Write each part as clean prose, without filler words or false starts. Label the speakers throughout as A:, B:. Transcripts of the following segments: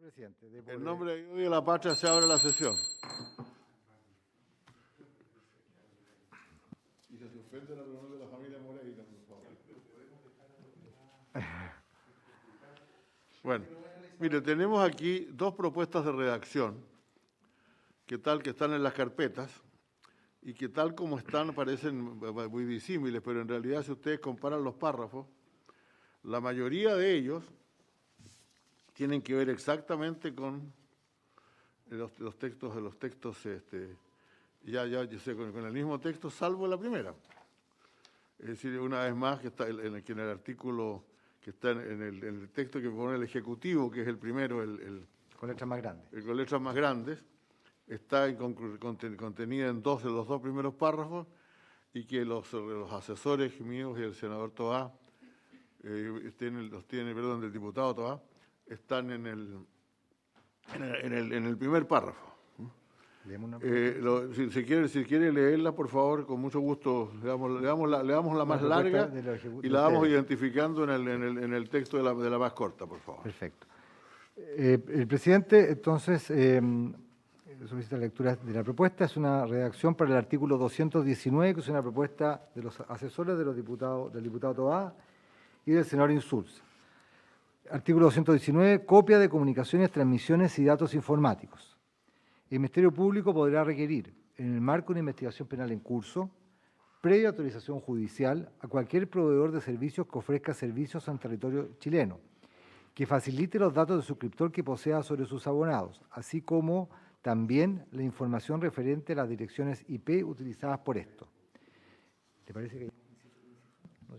A: Presidente,
B: En nombre de Dios y de la patria se abre la sesión. Y se suspende la reunión de la familia Moreira, por favor. Bueno, mire, tenemos aquí dos propuestas de redacción, que están en las carpetas, y que tal como están parecen muy disímiles, pero en realidad si ustedes comparan los párrafos, la mayoría de ellos tienen que ver exactamente con los textos yo sé, con el mismo texto, salvo la primera. Es decir, una vez más, que está en el artículo que está en el texto que pone el Ejecutivo, que es el primero,
A: con letras más grandes.
B: El con letras más grandes, está contenida en los dos primeros párrafos, y que los asesores míos y el senador Toá, del diputado Toá, están en el primer párrafo. Si quiere leerla, por favor, con mucho gusto, le damos la más larga y la vamos identificando en el texto de la más corta, por favor.
A: Perfecto. El presidente, entonces, solicita la lectura de la propuesta. Es una redacción para el artículo 219, que es una propuesta de los asesores del diputado Toá y del senador Insulza. Artículo 219, copia de comunicaciones, transmisiones y datos informáticos. El Ministerio Público podrá requerir, en el marco de una investigación penal en curso, previa autorización judicial, a cualquier proveedor de servicios que ofrezca servicios en territorio chileno, que facilite los datos de suscriptor que posea sobre sus abonados, así como también la información referente a las direcciones IP utilizadas por esto. ¿Te parece que...?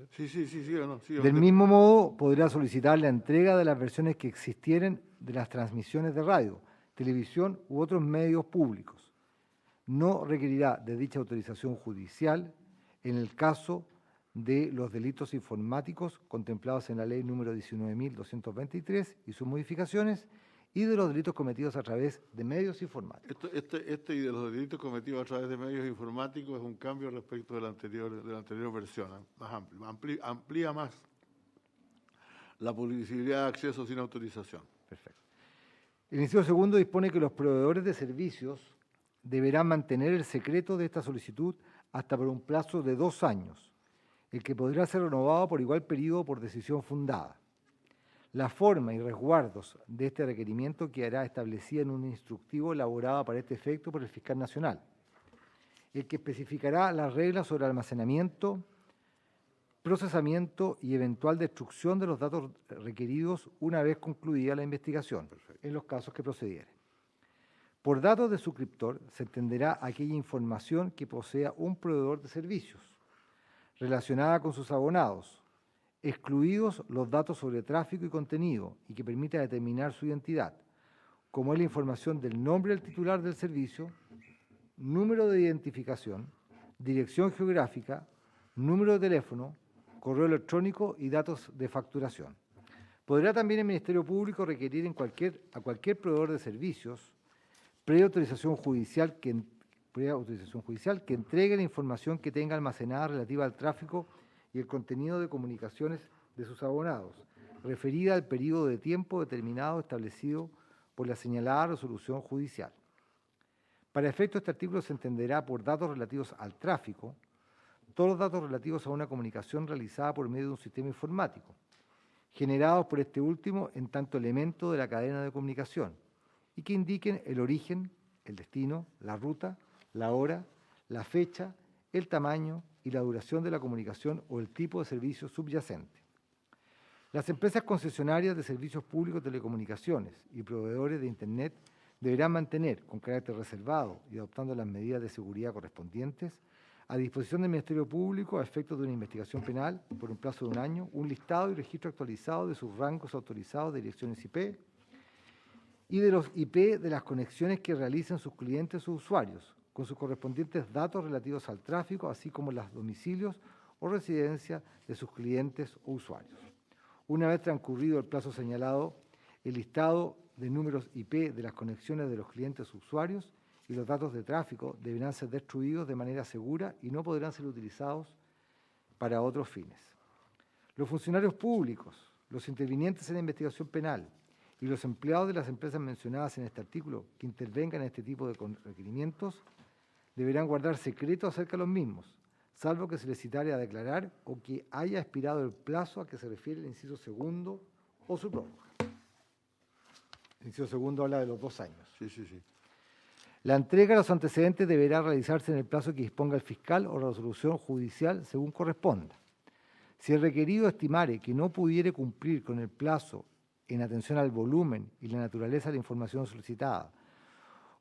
B: Sí, o no.
A: Del mismo modo, podrá solicitar la entrega de las versiones que existieren de las transmisiones de radio, televisión u otros medios públicos. No requerirá de dicha autorización judicial en el caso de los delitos informáticos contemplados en la ley número 19.223 y sus modificaciones, y de los delitos cometidos a través de medios informáticos.
B: Y de los delitos cometidos a través de medios informáticos es un cambio respecto de la anterior versión, más amplio, amplía más la posibilidad de acceso sin autorización.
A: Perfecto. El inciso segundo dispone que los proveedores de servicios deberán mantener el secreto de esta solicitud hasta por un plazo de 2 años, el que podrá ser renovado por igual periodo por decisión fundada. La forma y resguardos de este requerimiento quedará establecida en un instructivo elaborado para este efecto por el fiscal nacional, el que especificará las reglas sobre almacenamiento, procesamiento y eventual destrucción de los datos requeridos una vez concluida la investigación, en los casos que procedieren. Por datos de suscriptor se entenderá aquella información que posea un proveedor de servicios relacionada con sus abonados, excluidos los datos sobre tráfico y contenido y que permita determinar su identidad, como es la información del nombre del titular del servicio, número de identificación, dirección geográfica, número de teléfono, correo electrónico y datos de facturación. Podrá también el Ministerio Público requerir a cualquier proveedor de servicios previa autorización judicial que entregue la información que tenga almacenada relativa al tráfico y el contenido de comunicaciones de sus abonados, referida al periodo de tiempo determinado establecido por la señalada resolución judicial. Para efecto de este artículo se entenderá por datos relativos al tráfico todos los datos relativos a una comunicación realizada por medio de un sistema informático, generados por este último en tanto elemento de la cadena de comunicación, y que indiquen el origen, el destino, la ruta, la hora, la fecha, el tamaño y la duración de la comunicación o el tipo de servicio subyacente. Las empresas concesionarias de servicios públicos de telecomunicaciones y proveedores de Internet deberán mantener, con carácter reservado y adoptando las medidas de seguridad correspondientes, a disposición del Ministerio Público, a efectos de una investigación penal, por un plazo de 1 año, un listado y registro actualizado de sus rangos autorizados de direcciones IP y de los IP de las conexiones que realicen sus clientes o usuarios, con sus correspondientes datos relativos al tráfico, así como los domicilios o residencia de sus clientes o usuarios. Una vez transcurrido el plazo señalado, el listado de números IP de las conexiones de los clientes o usuarios y los datos de tráfico deberán ser destruidos de manera segura y no podrán ser utilizados para otros fines. Los funcionarios públicos, los intervinientes en la investigación penal y los empleados de las empresas mencionadas en este artículo que intervengan en este tipo de requerimientos deberán guardar secreto acerca de los mismos, salvo que se les citare a declarar o que haya expirado el plazo a que se refiere el inciso segundo o su prórroga. El inciso segundo habla de los 2 años.
B: Sí, sí, sí.
A: La entrega de los antecedentes deberá realizarse en el plazo que disponga el fiscal o la resolución judicial según corresponda. Si el requerido estimare que no pudiere cumplir con el plazo en atención al volumen y la naturaleza de la información solicitada,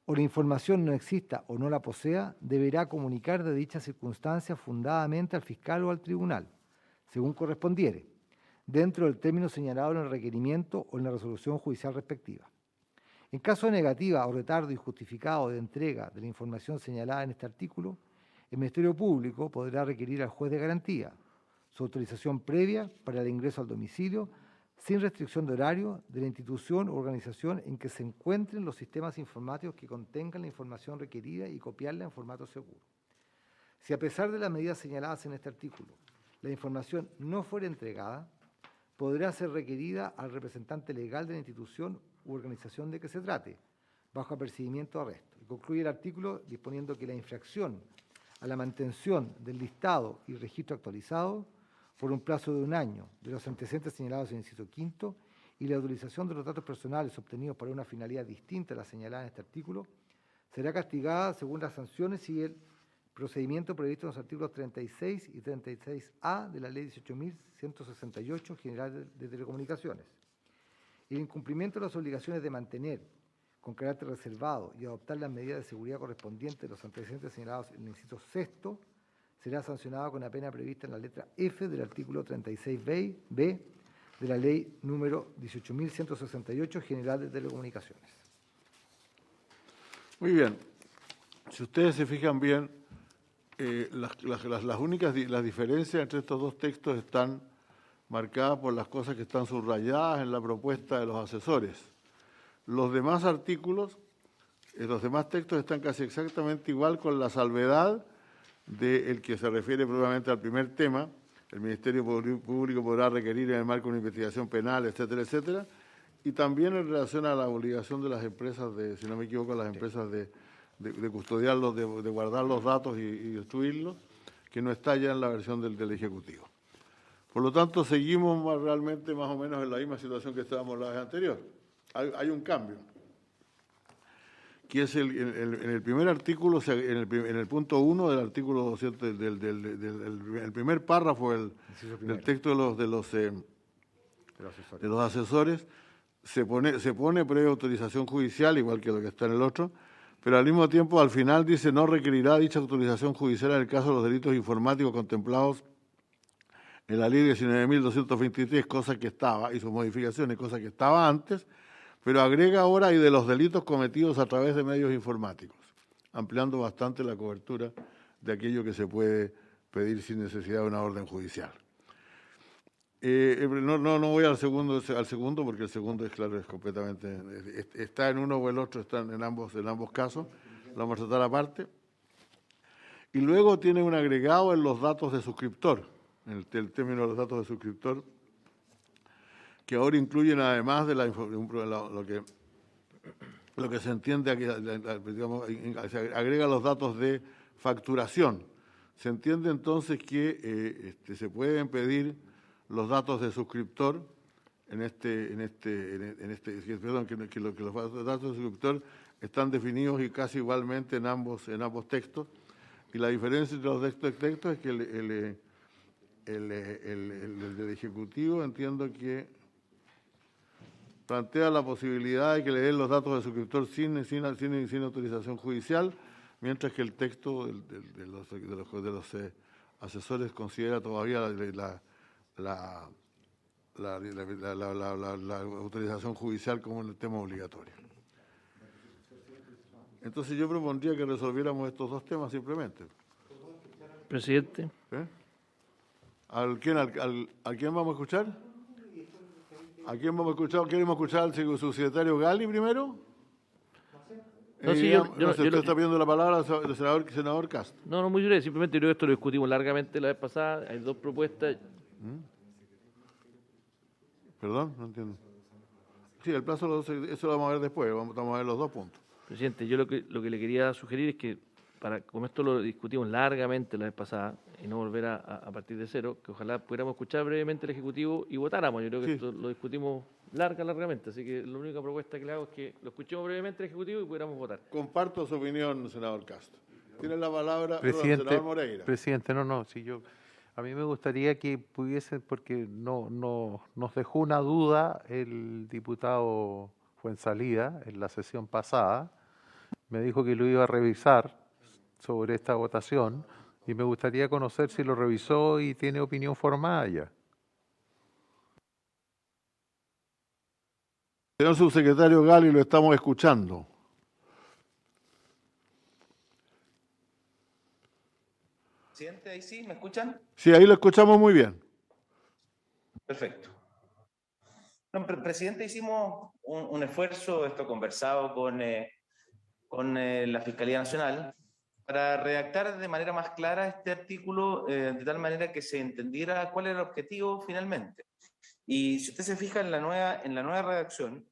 A: o la información no exista o no la posea, deberá comunicar de dicha circunstancia fundadamente al fiscal o al tribunal, según correspondiere, dentro del término señalado en el requerimiento o en la resolución judicial respectiva. En caso de negativa o retardo injustificado de entrega de la información señalada en este artículo, el Ministerio Público podrá requerir al juez de garantía su autorización previa para el ingreso al domicilio sin restricción de horario de la institución o organización en que se encuentren los sistemas informáticos que contengan la información requerida y copiarla en formato seguro. Si a pesar de las medidas señaladas en este artículo, la información no fuera entregada, podrá ser requerida al representante legal de la institución u organización de que se trate, bajo apercibimiento de arresto. Y concluye el artículo disponiendo que la infracción a la mantención del listado y registro actualizado por un plazo de 1 año de los antecedentes señalados en el inciso quinto y la utilización de los datos personales obtenidos para una finalidad distinta a la señalada en este artículo, será castigada según las sanciones y el procedimiento previsto en los artículos 36 y 36A de la Ley 18.168 General de Telecomunicaciones. El incumplimiento de las obligaciones de mantener con carácter reservado y adoptar las medidas de seguridad correspondientes de los antecedentes señalados en el inciso sexto será sancionado con la pena prevista en la letra F del artículo 36b de la Ley número 18.168 General de Telecomunicaciones.
B: Muy bien. Si ustedes se fijan bien, las diferencias entre estos dos textos están marcadas por las cosas que están subrayadas en la propuesta de los asesores. Los demás artículos, los demás textos están casi exactamente igual, con la salvedad del que se refiere probablemente al primer tema. El Ministerio Público podrá requerir en el marco de una investigación penal, etcétera, etcétera, y también en relación a la obligación de las empresas, si no me equivoco, las empresas de custodiarlos, de guardar los datos y destruirlos, que no está ya en la versión del Ejecutivo. Por lo tanto, seguimos realmente más o menos en la misma situación que estábamos la vez anterior. Hay un cambio, que es en el primer artículo, en el punto 1 del artículo 200, el primer párrafo del texto de los asesores, se pone previa autorización judicial, igual que lo que está en el otro, pero al mismo tiempo al final dice no requerirá dicha autorización judicial en el caso de los delitos informáticos contemplados en la Ley 19.223, cosa que estaba, y sus modificaciones, cosa que estaba antes, pero agrega ahora y de los delitos cometidos a través de medios informáticos, ampliando bastante la cobertura de aquello que se puede pedir sin necesidad de una orden judicial. No voy al segundo porque el segundo es claro, es completamente, está en uno o el otro, están en ambos casos, lo vamos a tratar aparte. Y luego tiene un agregado en los datos de suscriptor, en el término de los datos de suscriptor, que ahora incluyen además de lo que se entiende aquí, digamos, se agrega los datos de facturación. Se entiende entonces que se pueden pedir los datos de suscriptor que los datos de suscriptor están definidos y casi igualmente en ambos textos, y la diferencia entre los textos es que el del Ejecutivo entiendo que plantea la posibilidad de que le den los datos de suscriptor sin autorización judicial, mientras que el texto de los asesores considera todavía la autorización judicial como un tema obligatorio. Entonces yo propondría que resolviéramos estos dos temas simplemente.
C: Presidente.
B: ¿A quién vamos a escuchar? ¿A quién vamos a escuchar? ¿Queremos escuchar al subsecretario Gali primero?
C: No, sí, yo
B: usted está pidiendo la palabra al senador Castro.
C: No, muy breve, simplemente creo que esto lo discutimos largamente la vez pasada, hay dos propuestas.
B: ¿Perdón? No entiendo. Sí, el plazo, eso lo vamos a ver después, vamos a ver los dos puntos.
C: Presidente, yo lo que le quería sugerir es que, como esto lo discutimos largamente la vez pasada, y no volver a partir de cero, que ojalá pudiéramos escuchar brevemente al Ejecutivo y votáramos. Yo creo que
B: Sí.
C: esto lo discutimos largamente, así que la única propuesta que le hago es que lo escuchemos brevemente al Ejecutivo y pudiéramos votar.
B: Comparto su opinión, senador Castro. Tiene la palabra,
D: Presidente,
B: senador Moreira.
D: Presidente, a mí me gustaría que pudiese, porque nos dejó una duda el diputado Fuenzalida en la sesión pasada, me dijo que lo iba a revisar sobre esta votación y me gustaría conocer si lo revisó y tiene opinión formada ya.
B: Señor subsecretario Gali, lo estamos escuchando.
E: Presidente, ahí sí, ¿me escuchan?
B: Sí, ahí lo escuchamos muy bien.
E: Perfecto. No, Presidente, hicimos un esfuerzo, esto conversado con la Fiscalía Nacional, para redactar de manera más clara este artículo, de tal manera que se entendiera cuál era el objetivo finalmente. Y si usted se fija en la nueva redacción,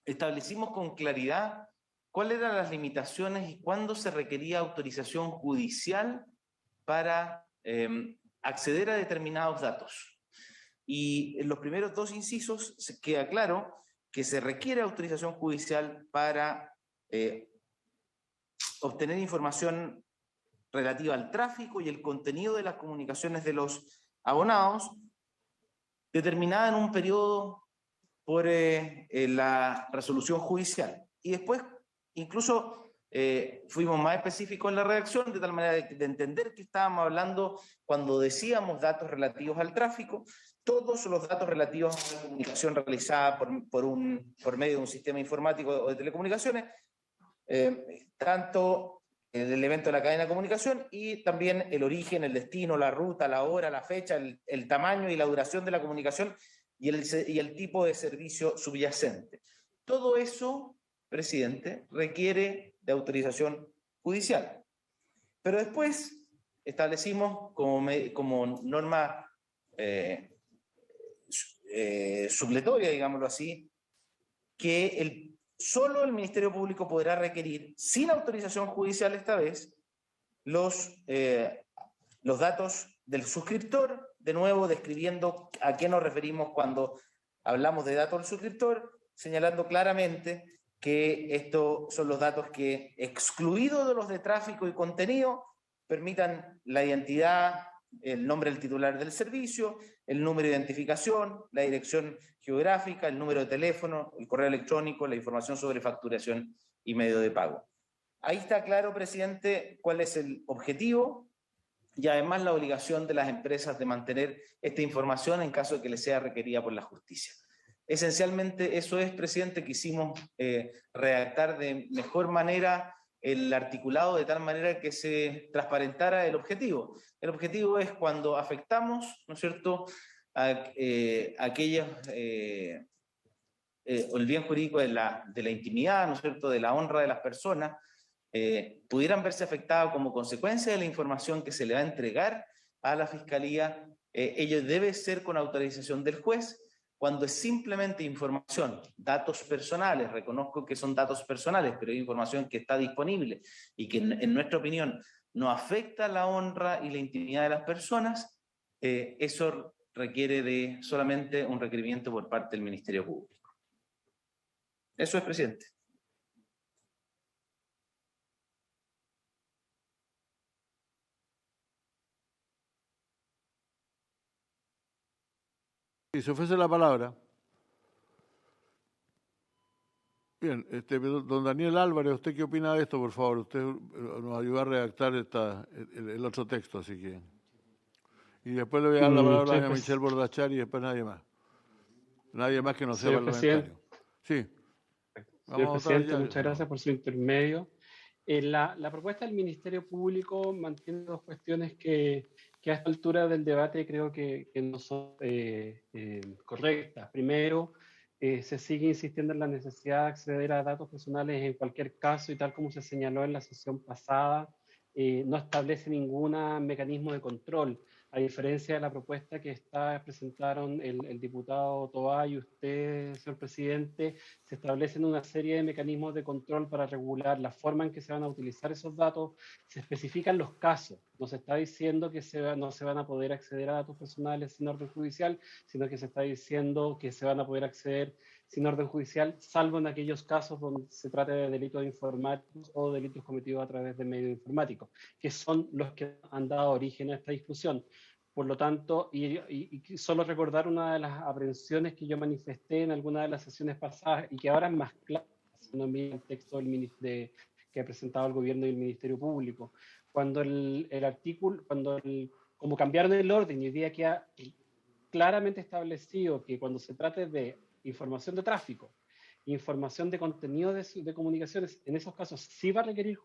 E: establecimos con claridad cuáles eran las limitaciones y cuándo se requería autorización judicial para acceder a determinados datos. Y en los primeros dos incisos se queda claro que se requiere autorización judicial para obtener información relativa al tráfico y el contenido de las comunicaciones de los abonados, determinada en un periodo por la resolución judicial. Y después, incluso, fuimos más específicos en la redacción, de tal manera de entender que estábamos hablando cuando decíamos datos relativos al tráfico, todos los datos relativos a la comunicación realizada por medio de un sistema informático o de telecomunicaciones, tanto el evento de la cadena de comunicación y también el origen, el destino, la ruta, la hora, la fecha, el tamaño y la duración de la comunicación y el tipo de servicio subyacente. Todo eso, presidente, requiere de autorización judicial. Pero después establecimos como norma supletoria, digámoslo así, que solo el Ministerio Público podrá requerir, sin autorización judicial esta vez, los datos del suscriptor, de nuevo describiendo a qué nos referimos cuando hablamos de datos del suscriptor, señalando claramente que estos son los datos que, excluidos de los de tráfico y contenido, permitan la identidad, el nombre del titular del servicio, el número de identificación, la dirección geográfica, el número de teléfono, el correo electrónico, la información sobre facturación y medio de pago. Ahí está claro, presidente, cuál es el objetivo y además la obligación de las empresas de mantener esta información en caso de que les sea requerida por la justicia. Esencialmente eso es, presidente, quisimos redactar de mejor manera el articulado de tal manera que se transparentara el objetivo. El objetivo es cuando afectamos, ¿no es cierto?, el bien jurídico de la intimidad, ¿no es cierto?, de la honra de las personas, pudieran verse afectados como consecuencia de la información que se le va a entregar a la Fiscalía. Ello debe ser con autorización del juez. Cuando es simplemente información, datos personales, reconozco que son datos personales, pero es información que está disponible y que en nuestra opinión no afecta la honra y la intimidad de las personas, eso requiere de solamente un requerimiento por parte del Ministerio Público. Eso es, presidente.
B: Si se ofrece la palabra. Bien, don Daniel Álvarez, ¿usted qué opina de esto, por favor? Usted nos ayuda a redactar el otro texto, así que... Y después le voy a dar la palabra a Michelle Bordachar y después nadie más. Nadie más que no sea parlamentario. Sí.
F: Señor presidente, muchas gracias por su intermedio. La propuesta del Ministerio Público mantiene dos cuestiones que a esta altura del debate creo que no son correctas. Primero, se sigue insistiendo en la necesidad de acceder a datos personales en cualquier caso y tal como se señaló en la sesión pasada, no establece ningún mecanismo de control. A diferencia de la propuesta que presentaron el diputado Toá y usted, señor presidente, se establecen una serie de mecanismos de control para regular la forma en que se van a utilizar esos datos, se especifican los casos. No se está diciendo que no se van a poder acceder a datos personales sin orden judicial, sino que se está diciendo que se van a poder acceder sin orden judicial, salvo en aquellos casos donde se trate de delitos informáticos o delitos cometidos a través de medios informáticos, que son los que han dado origen a esta discusión. Por lo tanto, y solo recordar una de las aprehensiones que yo manifesté en alguna de las sesiones pasadas y que ahora es más clara, si uno mira el texto que ha presentado el gobierno y el Ministerio Público. Cuando el artículo, como cambiaron el orden y hoy día queda claramente establecido que cuando se trate de información de tráfico, información de contenido de comunicaciones, en esos casos sí va a requerir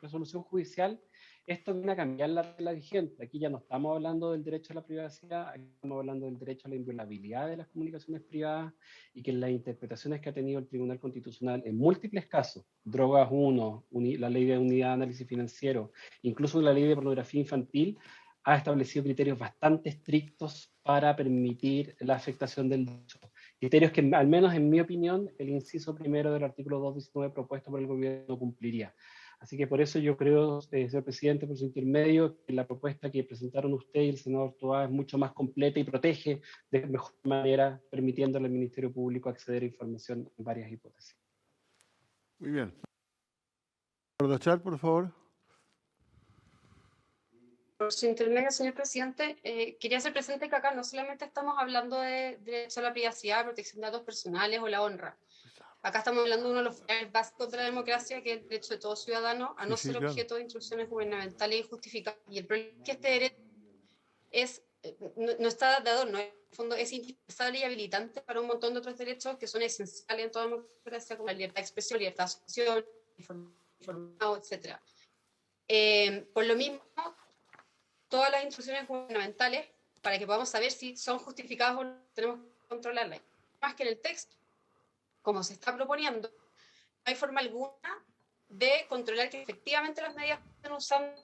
F: resolución judicial. Esto viene a cambiar la regla vigente. Aquí ya no estamos hablando del derecho a la privacidad, aquí estamos hablando del derecho a la inviolabilidad de las comunicaciones privadas y que en las interpretaciones que ha tenido el Tribunal Constitucional en múltiples casos, drogas 1, la ley de unidad de análisis financiero, incluso la ley de pornografía infantil, ha establecido criterios bastante estrictos para permitir la afectación del derecho. Criterios que, al menos en mi opinión, el inciso primero del artículo 219 propuesto por el gobierno cumpliría. Así que por eso yo creo, señor presidente, por su intermedio, que la propuesta que presentaron usted y el senador Toá es mucho más completa y protege de mejor manera, permitiéndole al Ministerio Público acceder a información en varias hipótesis.
B: Muy bien. Ordachar, por favor.
G: Por su intermedio, señor presidente, quería hacer presente que acá no solamente estamos hablando de derecho a la privacidad, protección de datos personales o la honra. Acá estamos hablando de uno de los pilares básicos de la democracia, que es el derecho de todo ciudadano a no ser objeto de instrucciones gubernamentales injustificadas. Y el problema es que este derecho no está dado, no, en el fondo es indispensable y habilitante para un montón de otros derechos que son esenciales en toda democracia, como la libertad de expresión, libertad de asociación, informado, etc. Por lo mismo, todas las instrucciones gubernamentales, para que podamos saber si son justificadas o no, tenemos que controlarlas. Más que en el texto, como se está proponiendo, no hay forma alguna de controlar que efectivamente las medidas se estén usando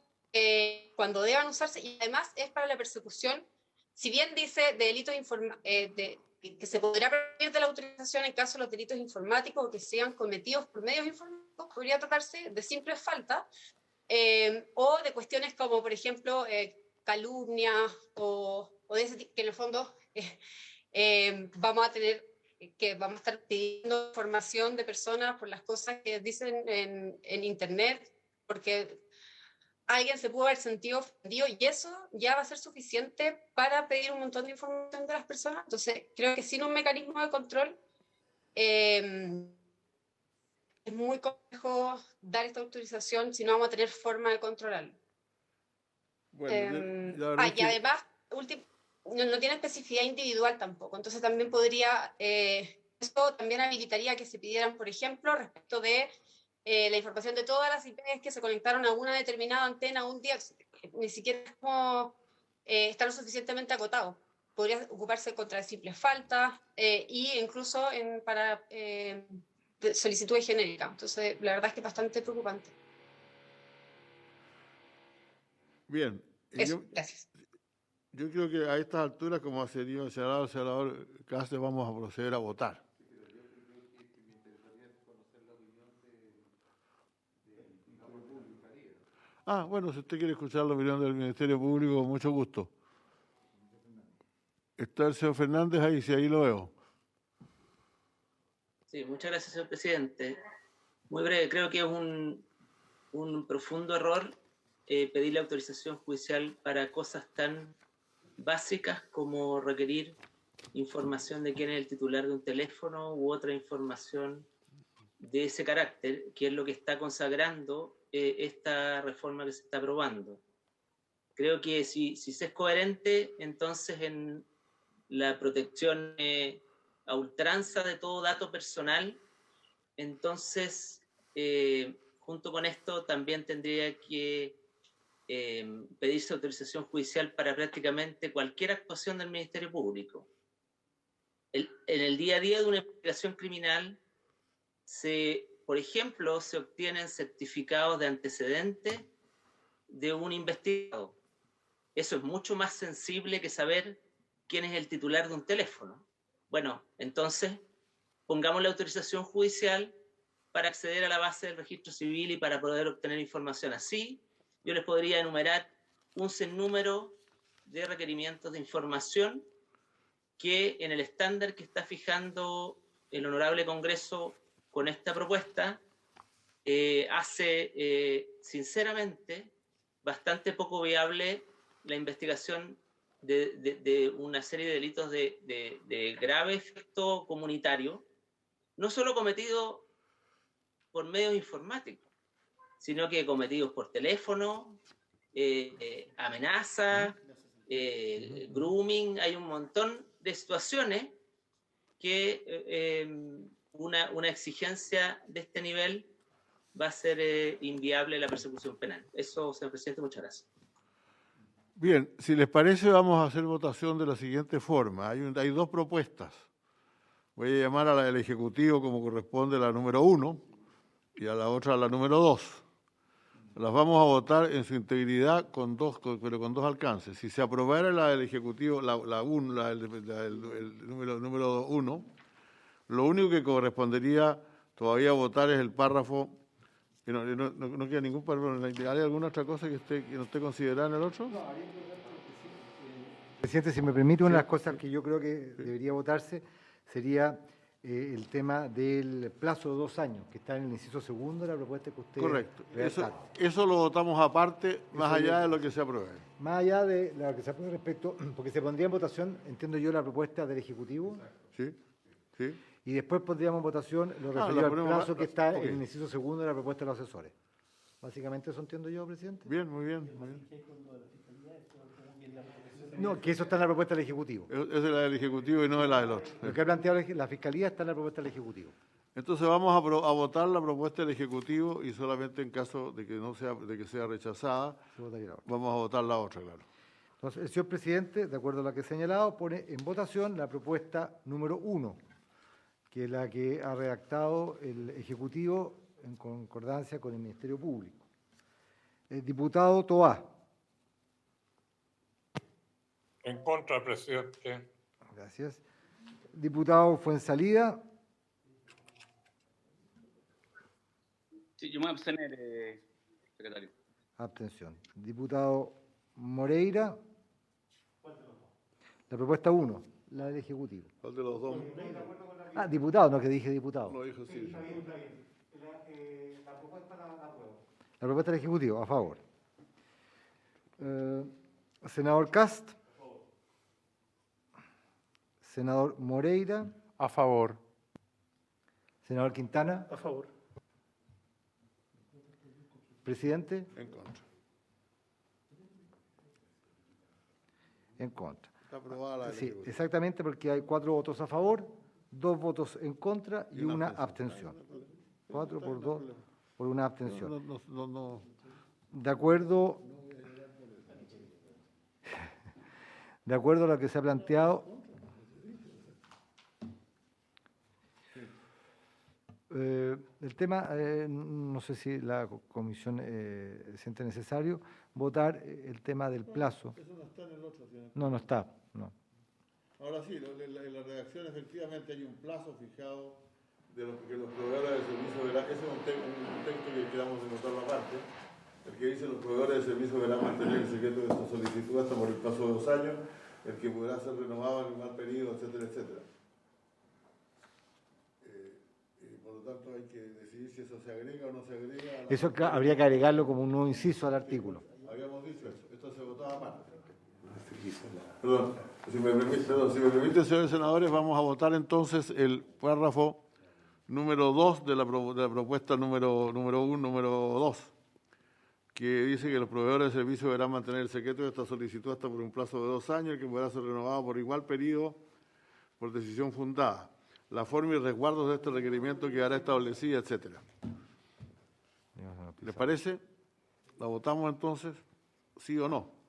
G: cuando deban usarse, y además es para la persecución, si bien dice de delitos que se podrá prohibir de la autorización en caso de los delitos informáticos o que sean cometidos por medios informáticos, podría tratarse de simples faltas, o de cuestiones como, por ejemplo, calumnia o de ese tipo, que en el fondo vamos a estar pidiendo información de personas por las cosas que dicen en Internet, porque alguien se pudo haber sentido ofendido y eso ya va a ser suficiente para pedir un montón de información de las personas. Entonces, creo que sin un mecanismo de control es muy complejo dar esta autorización si no vamos a tener forma de controlarlo.
B: Bueno,
G: y además, no tiene especificidad individual tampoco, entonces también podría, esto también habilitaría que se pidieran, por ejemplo, respecto de la información de todas las IPs que se conectaron a una determinada antena un día, ni siquiera es como está lo suficientemente acotado. Podría ocuparse contra simples faltas e incluso para solicitudes genéricas. Entonces, la verdad es que es bastante preocupante.
B: Bien.
G: Eso, gracias.
B: Yo creo que a estas alturas, como ha señalado el senador Cáceres, vamos a proceder a votar. Bueno, si usted quiere escuchar la opinión del Ministerio Público, con mucho gusto. Está el señor Fernández ahí, si ahí lo veo.
H: Sí, muchas gracias, señor presidente. Muy breve, creo que es un profundo error pedir la autorización judicial para cosas tan básicas como requerir información de quién es el titular de un teléfono u otra información de ese carácter, que es lo que está consagrando esta reforma que se está aprobando. Creo que si se es coherente, entonces en la protección a ultranza de todo dato personal, entonces junto con esto también tendría que pedirse autorización judicial para prácticamente cualquier actuación del Ministerio Público. En el día a día de una investigación criminal, por ejemplo, se obtienen certificados de antecedentes de un investigado. Eso es mucho más sensible que saber quién es el titular de un teléfono. Bueno, entonces pongamos la autorización judicial para acceder a la base del registro civil y para poder obtener información. Así, yo les podría enumerar un sinnúmero de requerimientos de información que en el estándar que está fijando el Honorable Congreso con esta propuesta hace sinceramente bastante poco viable la investigación de una serie de delitos de grave efecto comunitario, no solo cometidos por medios informáticos, sino que cometidos por teléfono, amenazas, grooming. Hay un montón de situaciones que una exigencia de este nivel va a ser inviable la persecución penal. Eso, señor presidente, muchas gracias.
B: Bien, si les parece, vamos a hacer votación de la siguiente forma. Hay dos propuestas. Voy a llamar a la del Ejecutivo como corresponde a la número 1 y a la otra a la número 2. Las vamos a votar en su integridad pero con dos alcances. Si se aprobara la del Ejecutivo, el número 1, lo único que correspondería todavía votar es el párrafo. No queda ningún párrafo. ¿Hay alguna otra cosa que no esté considerada en el otro? No,
A: presidente, si me permite, una de las cosas que yo creo que debería votarse sería el tema del plazo de 2 años, que está en el inciso segundo de la propuesta que usted...
B: Correcto. Eso lo votamos aparte, más allá de lo que se apruebe.
A: Más allá de lo que se apruebe respecto, porque se pondría en votación, entiendo yo, la propuesta del Ejecutivo.
B: Sí, sí.
A: Y después pondríamos en votación lo referido al plazo que está en el inciso segundo de la propuesta de los asesores. Básicamente eso entiendo yo, presidente.
B: Bien, muy bien. Muy bien.
A: No, que eso está en la propuesta del Ejecutivo.
B: Es de la del Ejecutivo y no de la del otro.
A: Lo que ha planteado la Fiscalía está en la propuesta del Ejecutivo.
B: Entonces vamos a votar la propuesta del Ejecutivo y solamente en caso de que sea rechazada, vamos a votar la otra, claro.
A: Entonces, el señor presidente, de acuerdo a lo que he señalado, pone en votación la propuesta número 1, que es la que ha redactado el Ejecutivo en concordancia con el Ministerio Público. El diputado Toá.
I: En contra, presidente.
A: Gracias. Diputado Fuenzalida.
J: Sí, yo me voy a abstener, secretario.
A: Abstención. Diputado Moreira. La propuesta 1, la del Ejecutivo.
B: ¿Cuál de los dos?
A: Ah, diputado, no, que dije diputado.
B: Lo dijo, sí.
A: La propuesta la apruebo. La propuesta del Ejecutivo, a favor. Senador Cast. Senador Moreira.
D: A favor.
A: Senador Quintana.
I: A favor.
A: Presidente.
B: En contra.
A: En contra.
B: Está aprobada la del
A: Sí,
B: Ejecutivo.
A: exactamente, porque hay 4 votos a favor, 2 votos en contra y una abstención. 4 por 2 por una abstención.
B: No.
A: De acuerdo a lo que se ha planteado, el tema, no sé si la comisión siente necesario votar el tema del plazo.
B: Eso no está en el otro, señor.
A: No está, no.
B: Ahora sí, en la redacción efectivamente hay un plazo fijado de que los proveedores de servicios deberán, ese es un texto que quedamos de notarlo aparte, el que dice los proveedores de servicios deberán mantener el secreto de esta solicitud hasta por el plazo de 2 años, el que podrá ser renovado en igual periodo, etcétera, etcétera. Por lo tanto hay que decidir si eso se agrega o no se agrega.
A: Eso habría que agregarlo como un nuevo inciso al artículo.
B: Habíamos dicho eso, esto se votaba aparte. Perdón, si me permiten, señores senadores, vamos a votar entonces el párrafo número 2 de la propuesta número 1, número 2, que dice que los proveedores de servicios deberán mantener el secreto de esta solicitud hasta por un plazo de 2 años, que podrá ser renovado por igual periodo por decisión fundada. La forma y resguardos de este requerimiento quedará establecida, etcétera. ¿Les parece? ¿La votamos entonces? ¿Sí o no?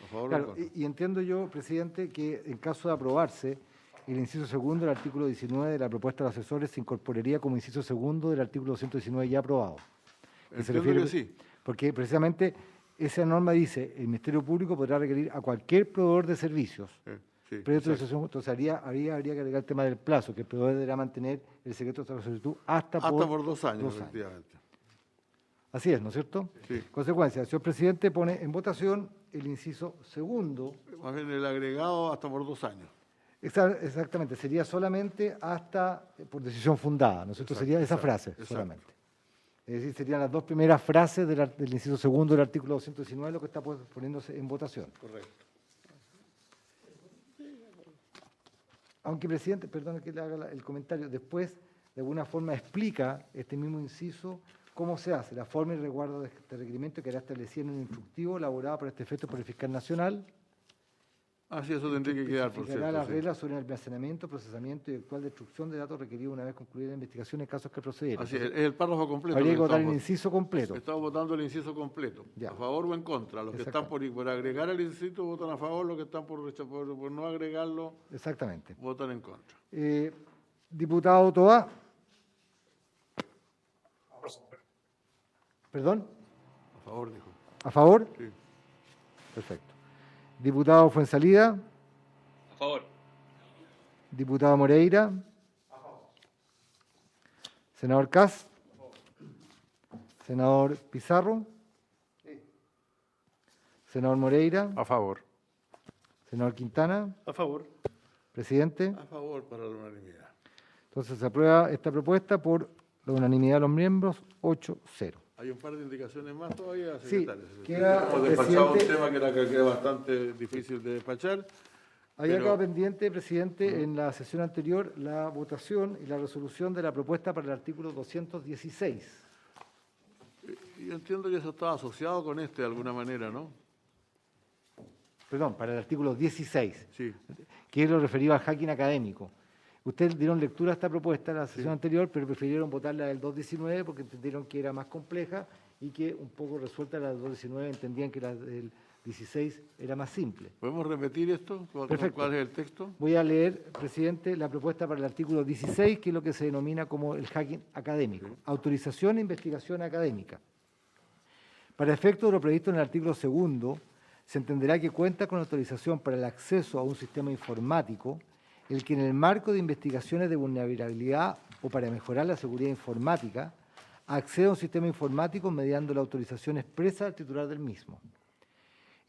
B: A favor
A: Claro, y entiendo yo, presidente, que en caso de aprobarse, el inciso segundo del artículo 19 de la propuesta de los asesores se incorporaría como inciso segundo del artículo 219 ya aprobado.
B: Entiendo que sí.
A: Porque precisamente esa norma dice, el Ministerio Público podrá requerir a cualquier proveedor de servicios. Previa autorización, entonces habría que agregar el tema del plazo, que el proveedor deberá mantener el secreto de la solicitud hasta por
B: 2 años, efectivamente.
A: Así es, ¿no es cierto?
B: Sí.
A: Consecuencia, el señor presidente pone en votación el inciso segundo.
B: Más bien el agregado hasta por 2 años.
A: Exactamente, sería solamente hasta por decisión fundada, ¿no es cierto? Sería esa frase solamente. Es decir, serían las 2 primeras frases del inciso segundo del artículo 219, lo que está poniéndose en votación.
B: Correcto.
A: Aunque, presidente, perdón que le haga el comentario, después de alguna forma explica este mismo inciso cómo se hace, la forma y resguardo de este requerimiento que quedará establecido en un instructivo elaborado para este efecto por el fiscal nacional.
B: Así eso tendría que quedar, por cierto.
A: Las reglas sobre el almacenamiento, procesamiento y actual destrucción de datos requeridos una vez concluida la investigación en casos que procedieran.
B: Así es el párrafo completo.
A: Habría que votar el inciso completo.
B: Estamos votando el inciso completo. Ya. ¿A favor o en contra? Los que están por agregar el inciso votan a favor, los que están por no agregarlo votan en contra.
A: Diputado Toá. ¿Perdón?
B: A favor, dijo.
A: ¿A favor?
B: Sí.
A: Perfecto. Diputado Fuenzalida.
J: A favor.
A: Diputado Moreira. A favor. Senador Kass. A favor. Senador Pizarro. Sí. Senador Moreira.
D: A favor.
A: Senador Quintana.
J: A favor.
A: Presidente.
B: A favor para la unanimidad.
A: Entonces se aprueba esta propuesta por la unanimidad de los miembros, 8-0.
B: Hay un par de indicaciones más todavía,
A: secretario.
B: Sí, hemos despachado un tema que era bastante difícil de despachar.
A: Había quedado pendiente, presidente, en la sesión anterior, la votación y la resolución de la propuesta para el artículo 216.
B: Yo entiendo que eso estaba asociado con de alguna manera, ¿no?
A: Perdón, para el artículo 16,
B: sí.
A: Que es lo referido al hacking académico. Ustedes dieron lectura a esta propuesta en la sesión anterior, pero prefirieron votar la del 219 porque entendieron que era más compleja y que un poco resuelta la del 219 entendían que la del 16 era más simple.
B: ¿Podemos repetir esto?
A: Perfecto.
B: ¿Cuál es el texto?
A: Voy a leer, presidente, la propuesta para el artículo 16, que es lo que se denomina como el hacking académico. Sí. Autorización e investigación académica. Para efecto de lo previsto en el artículo 2, se entenderá que cuenta con autorización para el acceso a un sistema informático el que en el marco de investigaciones de vulnerabilidad o para mejorar la seguridad informática acceda a un sistema informático mediante la autorización expresa del titular del mismo.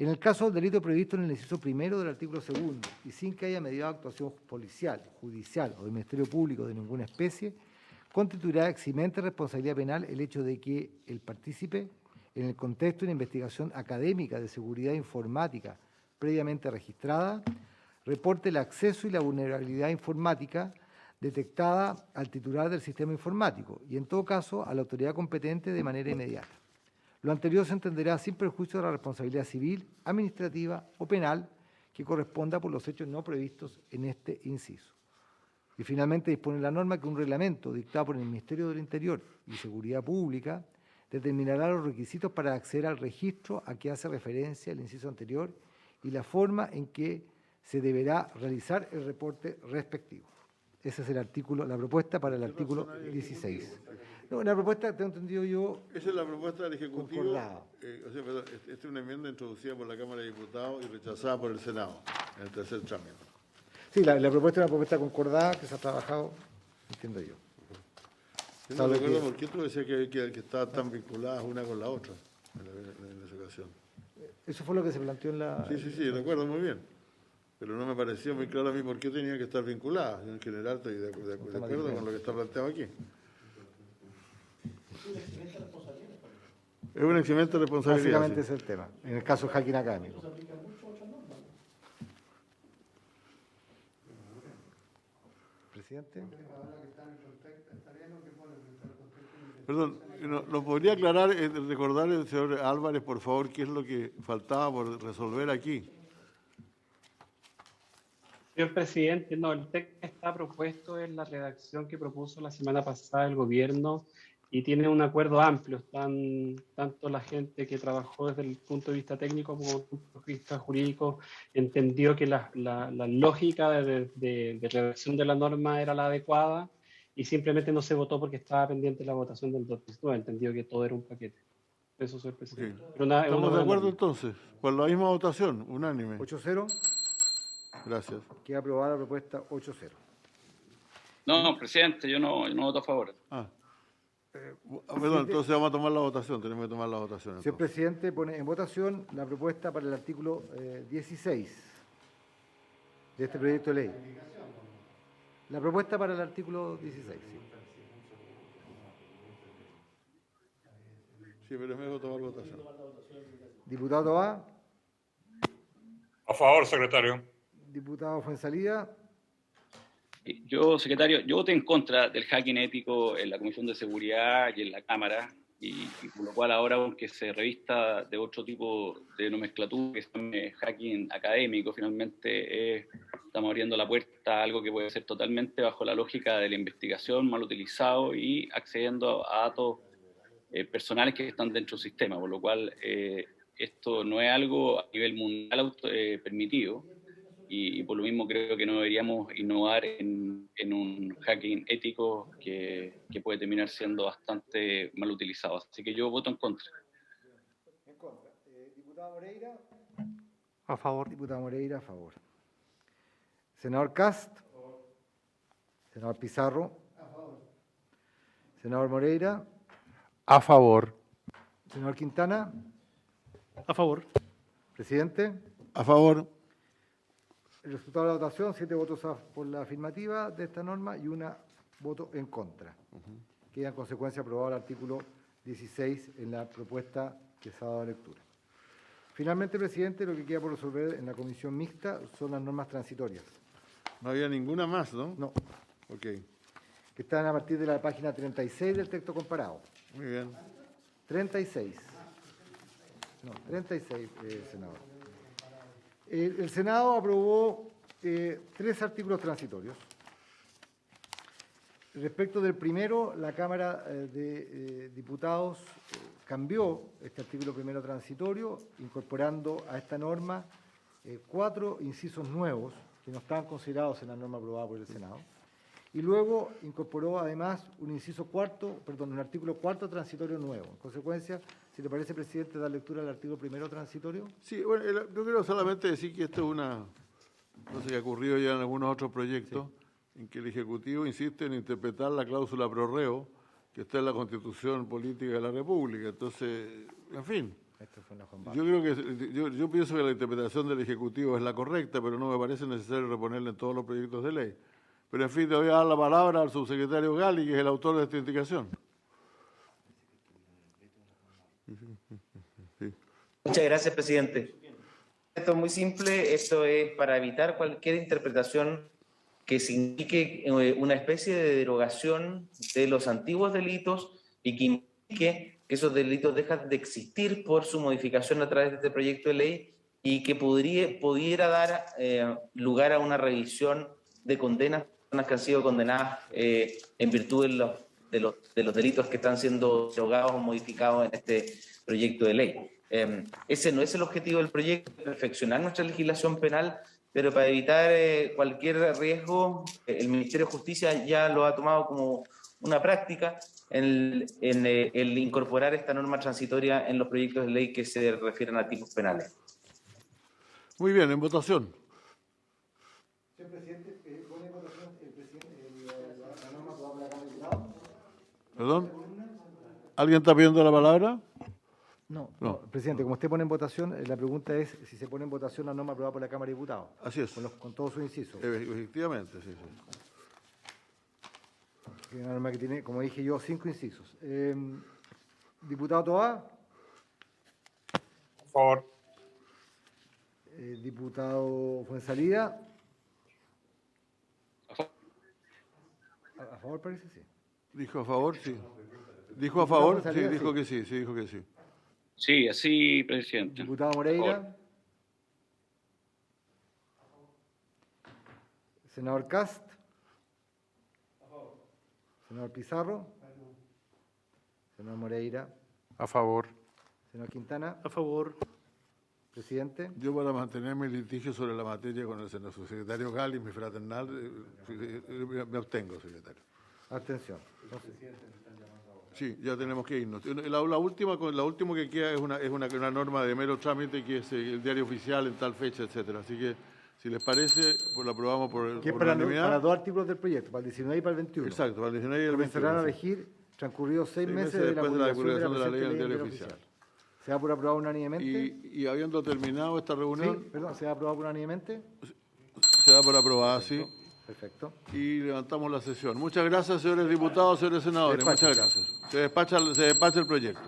A: En el caso del delito previsto en el inciso primero del artículo 2 y sin que haya mediado actuación policial, judicial o del Ministerio Público de ninguna especie, constituirá eximente responsabilidad penal el hecho de que el partícipe, en el contexto de una investigación académica de seguridad informática previamente registrada, reporte el acceso y la vulnerabilidad informática detectada al titular del sistema informático y, en todo caso, a la autoridad competente de manera inmediata. Lo anterior se entenderá sin perjuicio de la responsabilidad civil, administrativa o penal que corresponda por los hechos no previstos en este inciso. Y finalmente dispone la norma que un reglamento dictado por el Ministerio del Interior y Seguridad Pública determinará los requisitos para acceder al registro a que hace referencia el inciso anterior y la forma en que se deberá realizar el reporte respectivo. Ese es el artículo, la propuesta para el artículo 16. No, la propuesta, tengo entendido yo...
B: Esa es la propuesta del Ejecutivo.
A: Concordada.
B: Esta es una enmienda introducida por la Cámara de Diputados y rechazada por el Senado en el tercer trámite.
A: Sí, la propuesta es una propuesta concordada que se ha trabajado, entiendo yo.
B: Yo no recuerdo por qué tú decías que estaban tan vinculadas una con la otra en esa ocasión.
A: Eso fue lo que se planteó en la...
B: Sí, recuerdo muy bien. Pero no me pareció muy claro a mí por qué tenían que estar vinculadas. En general estoy de acuerdo con lo que está planteado aquí. Es un eximente de responsabilidad.
A: Básicamente es el tema, en el caso hacking académico. Presidente.
B: Perdón, ¿nos podría aclarar, recordar el señor Álvarez, por favor, qué es lo que faltaba por resolver aquí?
F: Señor presidente, no, el texto que está propuesto es la redacción que propuso la semana pasada el gobierno y tiene un acuerdo amplio. Están tanto la gente que trabajó desde el punto de vista técnico como desde el punto de vista jurídico entendió que la lógica de redacción de la norma era la adecuada y simplemente no se votó porque estaba pendiente la votación del 219, entendió que todo era un paquete. Eso, señor presidente.
B: Okay. ¿Estamos de acuerdo entonces? Con la misma votación, unánime.
A: 8-0.
B: Gracias.
A: Queda aprobada la propuesta 8-0.
J: No, presidente, yo no voto a favor.
B: Perdón, entonces vamos a tomar la votación, tenemos que tomar la votación.
A: Señor presidente, pone en votación la propuesta para el artículo 16 de este proyecto de ley. La propuesta para el artículo 16, sí.
B: Sí, pero es mejor tomar votación.
A: Diputado Toá.
I: A favor, secretario.
A: Diputado Fuenzalida.
J: Yo, secretario, yo voté en contra del hacking ético en la Comisión de Seguridad y en la Cámara, y por lo cual ahora, aunque se revista de otro tipo de nomenclatura, que es hacking académico, finalmente estamos abriendo la puerta a algo que puede ser totalmente bajo la lógica de la investigación, mal utilizado y accediendo a datos personales que están dentro del sistema, por lo cual esto no es algo a nivel mundial permitido. Y por lo mismo creo que no deberíamos innovar en un hacking ético que puede terminar siendo bastante mal utilizado. Así que yo voto en contra.
A: En contra. Diputado Moreira.
D: A favor.
A: Diputado Moreira, a favor. Senador Cast. Senador Pizarro. A favor. Senador Moreira.
D: A favor.
A: Senador Quintana.
K: A favor.
A: Presidente.
B: A favor.
A: El resultado de la votación, 7 votos por la afirmativa de esta norma y 1 voto en contra. Queda en consecuencia aprobado el artículo 16 en la propuesta que se ha dado lectura. Finalmente, presidente, lo que queda por resolver en la comisión mixta son las normas transitorias.
B: No había ninguna más, ¿no?
A: No.
B: Ok.
A: Que están a partir de la página 36 del texto comparado.
B: Muy bien.
A: 36. No, 36, senador. El Senado aprobó 3 artículos transitorios. Respecto del primero, la Cámara de Diputados cambió este artículo primero transitorio, incorporando a esta norma 4 incisos nuevos que no estaban considerados en la norma aprobada por el Senado. Y luego incorporó además un artículo cuarto transitorio nuevo. En consecuencia, si le parece, presidente, dar lectura al artículo primero transitorio.
B: Sí, bueno, yo quiero solamente decir que esto es no sé, que ha ocurrido ya en algunos otros proyectos, en que el Ejecutivo insiste en interpretar la cláusula pro reo que está en la Constitución Política de la República. Entonces, en fin, yo pienso que la interpretación del Ejecutivo es la correcta, pero no me parece necesario reponerla en todos los proyectos de ley. Pero en fin, te voy a dar la palabra al subsecretario Gali, que es el autor de esta indicación.
E: Sí. Muchas gracias, presidente. Esto es muy simple, esto es para evitar cualquier interpretación que signifique una especie de derogación de los antiguos delitos y que indique que esos delitos dejan de existir por su modificación a través de este proyecto de ley y que pudiera dar lugar a una revisión de condenas que han sido condenadas en virtud de los delitos que están siendo derogados o modificados en este proyecto de ley. Ese no es el objetivo del proyecto, perfeccionar nuestra legislación penal, pero para evitar cualquier riesgo, el Ministerio de Justicia ya lo ha tomado como una práctica en el incorporar esta norma transitoria en los proyectos de ley que se refieren a tipos penales.
B: Muy bien, en votación.
A: Señor presidente, ¿pone en votación la norma aprobada por la Cámara de Diputados?
B: ¿Perdón? ¿Alguien está pidiendo la palabra?
A: No, presidente, como usted pone en votación, la pregunta es si se pone en votación la norma aprobada por la Cámara de Diputados.
B: Así es.
A: Con todos sus incisos.
B: Efectivamente, sí.
A: Una norma que tiene, como dije yo, 5 incisos. Diputado Toá.
I: A favor.
A: Diputado Fuenzalida. ¿A favor parece? Sí.
B: ¿Dijo a favor? Sí. ¿Dijo a favor? Sí, dijo que sí, dijo que sí.
J: Sí, así, presidente.
A: Diputado Moreira. Senador Cast. Senador Pizarro. Senador Moreira.
D: A favor.
A: Senador Quintana.
K: A favor.
A: Presidente.
B: Yo, para mantener mi litigio sobre la materia con el subsecretario Gali, mi fraternal, me abstengo, secretario.
A: Abstención.
B: Sí, ya tenemos que irnos. La última que queda es una norma de mero trámite que es el diario oficial en tal fecha, etcétera. Así que, si les parece, pues lo aprobamos por unanimidad.
A: Para 2 artículos del proyecto, para el 19 y para el 21.
B: Exacto, para el 19 y el 21.
A: Comenzarán a regir transcurridos 6 meses
B: después de la
A: publicación
B: de la ley en el diario oficial.
A: ¿Se da por aprobado unánimemente?
B: Y habiendo terminado esta reunión...
A: Sí, perdón, ¿se da aprobado por unánimemente?
B: Se da por aprobada, sí.
A: Perfecto.
B: Y levantamos la sesión. Muchas gracias, señores diputados, señores senadores. Muchas gracias. Se despacha el proyecto.